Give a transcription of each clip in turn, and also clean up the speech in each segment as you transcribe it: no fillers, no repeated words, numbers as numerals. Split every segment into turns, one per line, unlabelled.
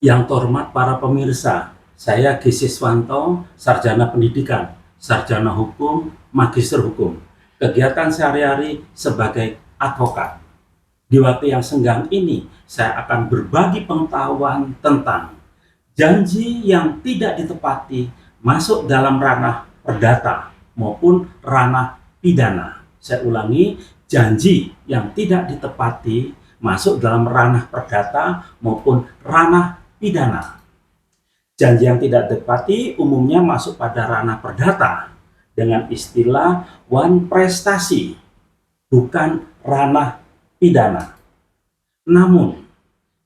Yang terhormat para pemirsa, saya Gisi Swanto, Sarjana Pendidikan, Sarjana Hukum, Magister Hukum. Kegiatan sehari-hari sebagai advokat. Di waktu yang senggang ini, saya akan berbagi pengetahuan tentang janji yang tidak ditepati masuk dalam ranah perdata maupun ranah pidana. Saya ulangi, janji yang tidak ditepati masuk dalam ranah perdata maupun ranah pidana. Janji yang tidak ditepati umumnya masuk pada ranah perdata dengan istilah wan prestasi, bukan ranah pidana. Namun,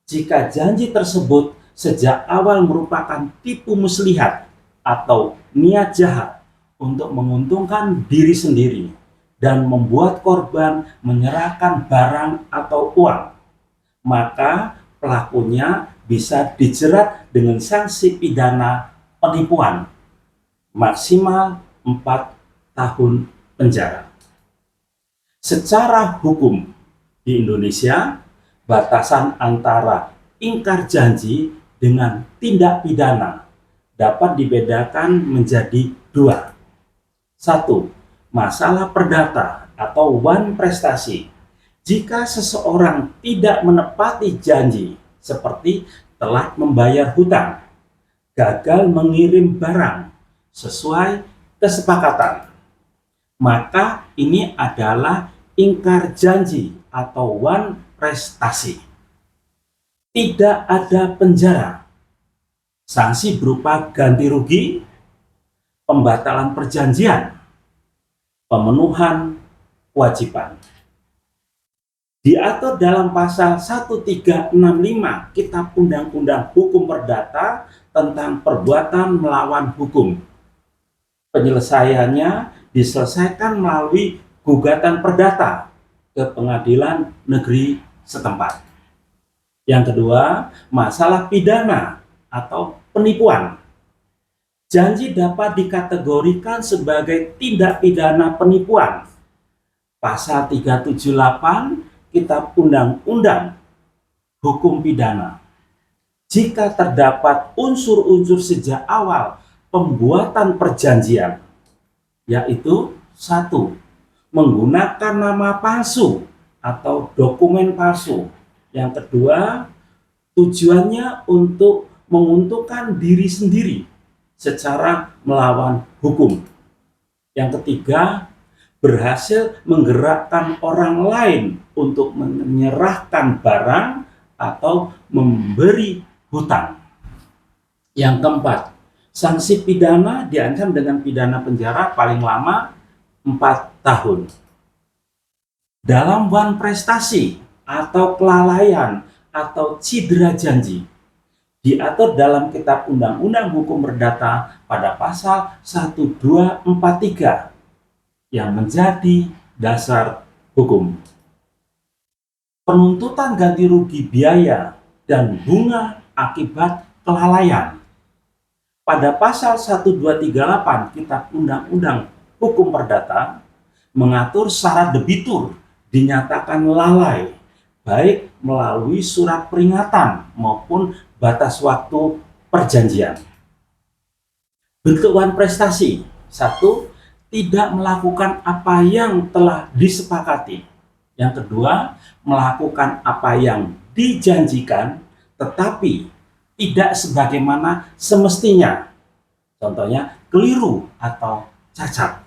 jika janji tersebut sejak awal merupakan tipu muslihat atau niat jahat untuk menguntungkan diri sendiri dan membuat korban menyerahkan barang atau uang, maka pelakunya bisa dijerat dengan sanksi pidana penipuan maksimal 4 tahun penjara. Secara hukum di Indonesia, batasan antara ingkar janji dengan tindak pidana dapat dibedakan menjadi dua. Satu, masalah perdata atau wan prestasi. Jika seseorang tidak menepati janji seperti telat membayar hutang, gagal mengirim barang sesuai kesepakatan, maka ini adalah ingkar janji atau wan prestasi. Tidak ada penjara, sanksi berupa ganti rugi, pembatalan perjanjian, pemenuhan kewajiban. Diatur dalam pasal 1365 Kitab Undang-Undang Hukum Perdata tentang perbuatan melawan hukum. Penyelesaiannya diselesaikan melalui gugatan perdata ke pengadilan negeri setempat. Yang kedua, masalah pidana atau penipuan. Janji dapat dikategorikan sebagai tindak pidana penipuan. Pasal 378 Kitab Undang-Undang Hukum Pidana. Jika terdapat unsur-unsur sejak awal pembuatan perjanjian, yaitu satu, menggunakan nama palsu atau dokumen palsu. Yang kedua, tujuannya untuk menguntungkan diri sendiri secara melawan hukum. Yang ketiga, berhasil menggerakkan orang lain untuk menyerahkan barang atau memberi hutang. Yang keempat, sanksi pidana diancam dengan pidana penjara paling lama 4 tahun. Dalam wan prestasi atau kelalaian atau cedera janji, diatur dalam Kitab Undang-Undang Hukum Perdata pada pasal 1243 yang menjadi dasar hukum. Penuntutan ganti rugi biaya dan bunga akibat kelalaian. Pada pasal 1238 Kitab Undang-Undang Hukum Perdata mengatur syarat debitur dinyatakan lalai, baik melalui surat peringatan maupun batas waktu perjanjian. Bentuk wan prestasi. Satu, tidak melakukan apa yang telah disepakati. Yang kedua, melakukan apa yang dijanjikan tetapi tidak sebagaimana semestinya. Contohnya keliru atau cacat.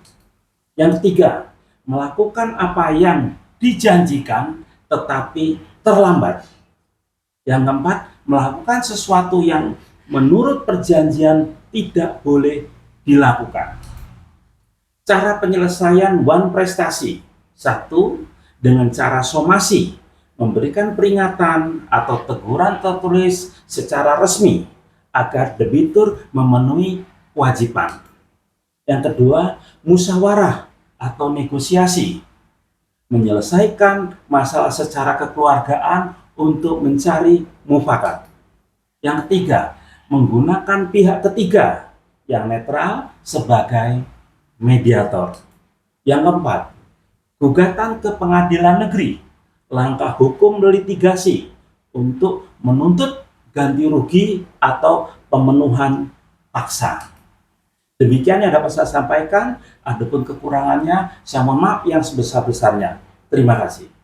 Yang ketiga, melakukan apa yang dijanjikan tetapi terlambat. Yang keempat, melakukan sesuatu yang menurut perjanjian tidak boleh dilakukan. Cara penyelesaian wan prestasi. Satu, dengan cara somasi, memberikan peringatan atau teguran tertulis secara resmi agar debitur memenuhi kewajiban. Yang kedua, musyawarah atau negosiasi, menyelesaikan masalah secara kekeluargaan untuk mencari mufakat. Yang ketiga, menggunakan pihak ketiga yang netral sebagai mediator. Yang keempat, gugatan ke pengadilan negeri, langkah hukum litigasi untuk menuntut ganti rugi atau pemenuhan paksa. Demikian yang dapat saya sampaikan. Adapun kekurangannya, saya mohon maaf yang sebesar-besarnya. Terima kasih.